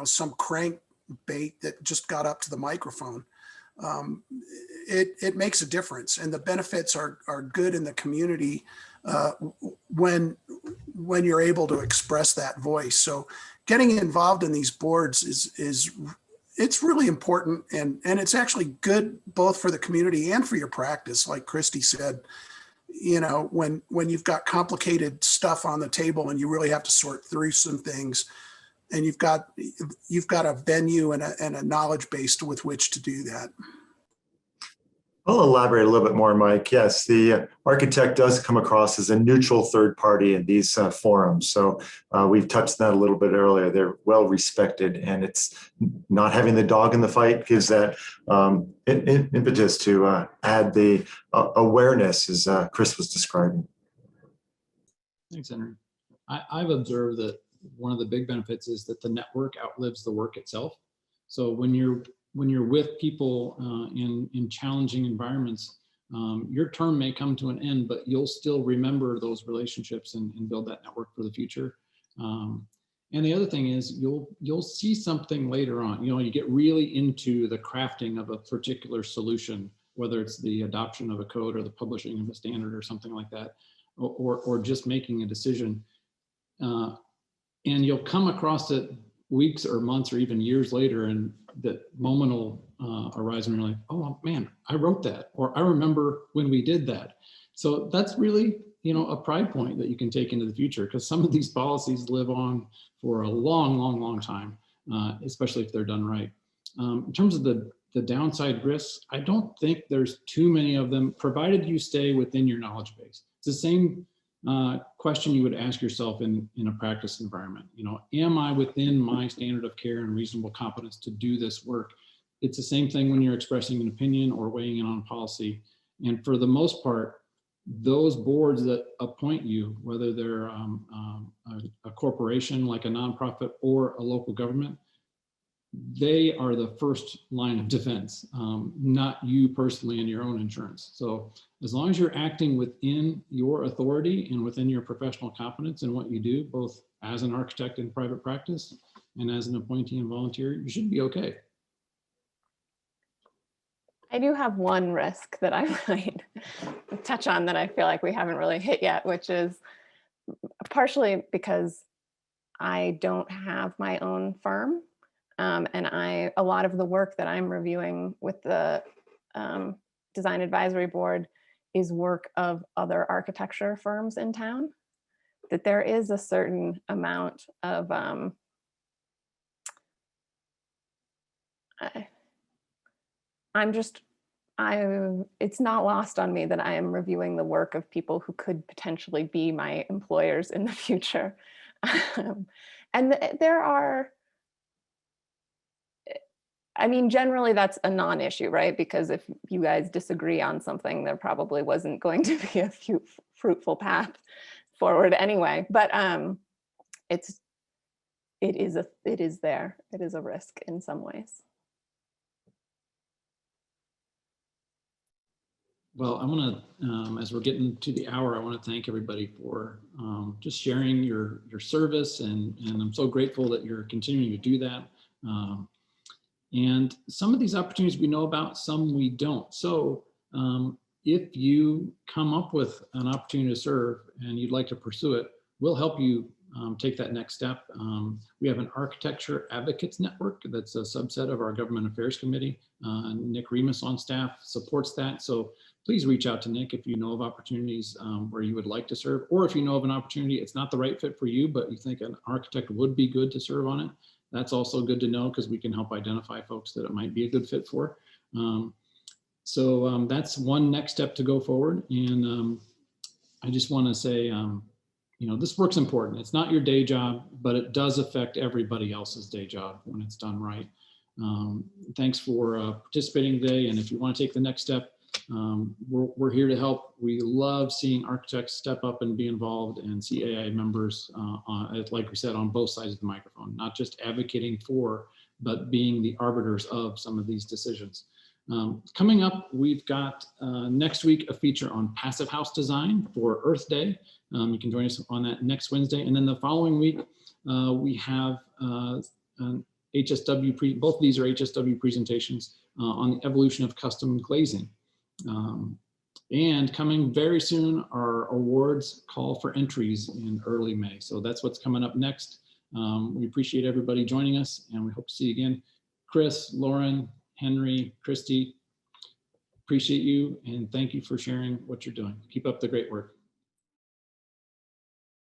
some crank bait that just got up to the microphone. It makes a difference, and the benefits are good in the community when you're able to express that voice. So getting involved in these boards it's really important, and it's actually good both for the community and for your practice. Like Christy said, when you've got complicated stuff on the table and you really have to sort through some things, and you've got a venue and a knowledge base with which to do that. I'll elaborate a little bit more, Mike. Yes, the architect does come across as a neutral third party in these forums. So we've touched on that a little bit earlier. They're well respected, and it's not having the dog in the fight gives that impetus to add the awareness, as Chris was describing. Thanks, Henry. I've observed that one of the big benefits is that the network outlives the work itself. So when you're with people in challenging environments, your term may come to an end, but you'll still remember those relationships and build that network for the future. And the other thing is you'll see something later on. You get really into the crafting of a particular solution, whether it's the adoption of a code or the publishing of a standard or something like that, or just making a decision. And you'll come across it weeks or months or even years later, and that moment will arise and you're like, oh man, I wrote that, or I remember when we did that. So that's really, a pride point that you can take into the future, because some of these policies live on for a long, long, long time, especially if they're done right. In terms of the downside risks, I don't think there's too many of them, provided you stay within your knowledge base. It's the same question you would ask yourself in a practice environment. Am I within my standard of care and reasonable competence to do this work? It's the same thing when you're expressing an opinion or weighing in on policy. And for the most part, those boards that appoint you, whether they're a corporation like a nonprofit or a local government, they are the first line of defense, not you personally in your own insurance. So as long as you're acting within your authority and within your professional competence in what you do, both as an architect in private practice and as an appointee and volunteer, you should be okay. I do have one risk that I might touch on that I feel like we haven't really hit yet, which is partially because I don't have my own firm. And a lot of the work that I'm reviewing with the Design Advisory Board is work of other architecture firms in town, that there is a certain amount of, it's not lost on me that I am reviewing the work of people who could potentially be my employers in the future. And there are, generally that's a non-issue, right? Because if you guys disagree on something, there probably wasn't going to be a fruitful path forward anyway. But it is there. It is a risk in some ways. Well, I want to, as we're getting to the hour, I want to thank everybody for just sharing your service, and I'm so grateful that you're continuing to do that. And some of these opportunities we know about, some we don't. So if you come up with an opportunity to serve and you'd like to pursue it, we'll help you take that next step. We have an architecture advocates network that's a subset of our government affairs committee. Nick Remus on staff supports that. So please reach out to Nick if you know of opportunities where you would like to serve, or if you know of an opportunity, it's not the right fit for you, but you think an architect would be good to serve on it. That's also good to know because we can help identify folks that it might be a good fit for. So that's one next step to go forward. And I just want to say, you know, this work's important. It's not your day job, but it does affect everybody else's day job when it's done right. Thanks for participating today. And if you want to take the next step, we're here to help. We love seeing architects step up and be involved, and CAI members, like we said, on both sides of the microphone, not just advocating for, but being the arbiters of some of these decisions. Coming up, we've got next week a feature on passive house design for Earth Day. You can join us on that next Wednesday. And then the following week, we have an HSW, both of these are HSW presentations on the evolution of custom glazing. And coming very soon, our awards call for entries in early May. So that's what's coming up next. We appreciate everybody joining us, and we hope to see you again. Chris, Lauren, Henry, Christy, appreciate you, and thank you for sharing what you're doing. Keep up the great work.